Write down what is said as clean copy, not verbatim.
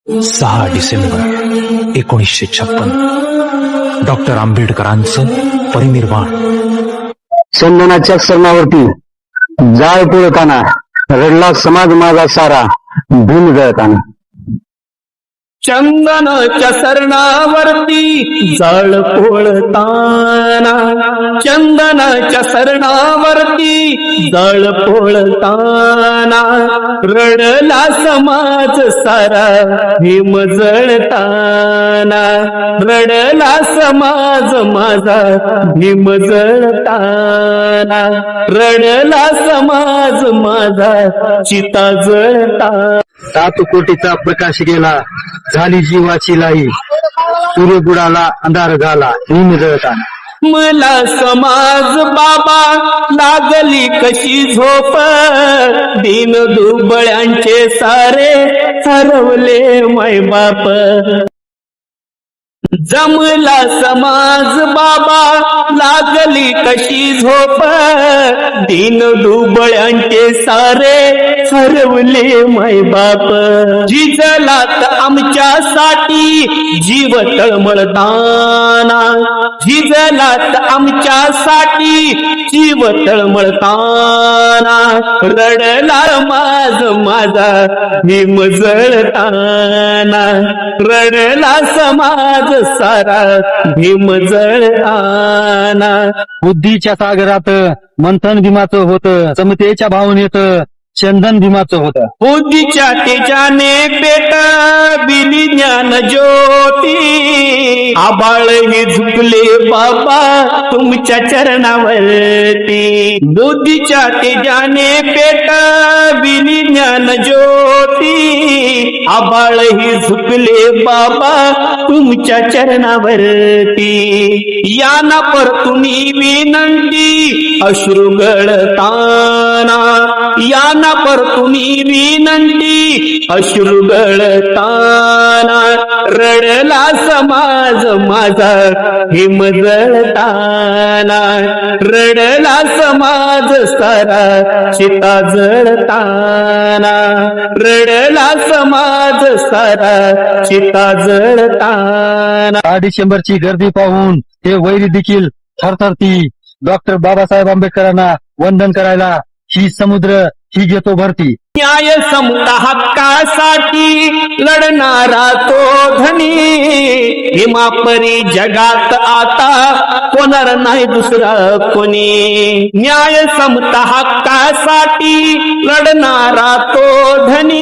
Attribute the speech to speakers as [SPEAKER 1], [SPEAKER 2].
[SPEAKER 1] 6 December 1956 doctor आंबेडकरांचं परिनिर्वाण.
[SPEAKER 2] चंदनाच्या सरणावरती जाळ पोळताना रडला समाज माझा सारा, भूम जळताना.
[SPEAKER 3] चंदनाच्या सरणावरती जाळ पोळताना, चंदनाच्या सरणावरती जाळ पोळताना, रडला समाज सारा भीम जळताना, रडला समाज माझा भीम जळताना, रडला समाज माझा चिता जळताना.
[SPEAKER 2] 7 कोटीचा प्रकाश गेला, झाली जीवाची लाई, सूर्य बुडाला अंधार झाला, भीम जळताना.
[SPEAKER 3] मला समाज बाबा लागली कशी झोप, दीन दुबळ्यांचे सारे हरवले मायबाप. जमला समाज बाबा लागली कशी झोप, दीन दुबळ्यांचे सारे हरवले मायबाप. झिजलात आमच्यासाठी जीव तळमळताना, झिजलात आमच्यासाठी जीव तळमळताना, रडला माझा भीम जळताना, रडला समाज सारा भीम जळताना.
[SPEAKER 2] बुद्धीच्या सागरात मंथन भीमाचं होतं, समतेच्या भावनेत चंदन भीमाचं होतं.
[SPEAKER 3] बुद्धीच्या तेजाने पेट बिली ज्ञान ज्योती, आबाळ हे झुकले बाबा तुमच्या चरणावरती. बुद्धीच्या तेजाने पेट बिली ज्ञान ज्योती, आबाळ हे झुकले बाबा तुमच्या चरणावरती. याना परतुनी विनंती अश्रू गळताना, याना परतुनी विनंती अश्रू गळताना, रडला समाज माझा भीम जळताना, रडला समाज सारा चिता जळताना, रडला समाज सारा चिता जळताना.
[SPEAKER 2] 6 डिसेंबरची गर्दी पाहून ते वैरी देखील थरथरती. डॉक्टर बाबासाहेब आंबेडकरांना वंदन करायला ही समुद्र ही घेतो भरती.
[SPEAKER 3] न्याय समता हक्कासाठी लढणारा तो धनी, भीमापरी जगात आता कोणार नाही दुसरा कोणी. न्याय समता हक्कासाठी लढणारा तो धनी,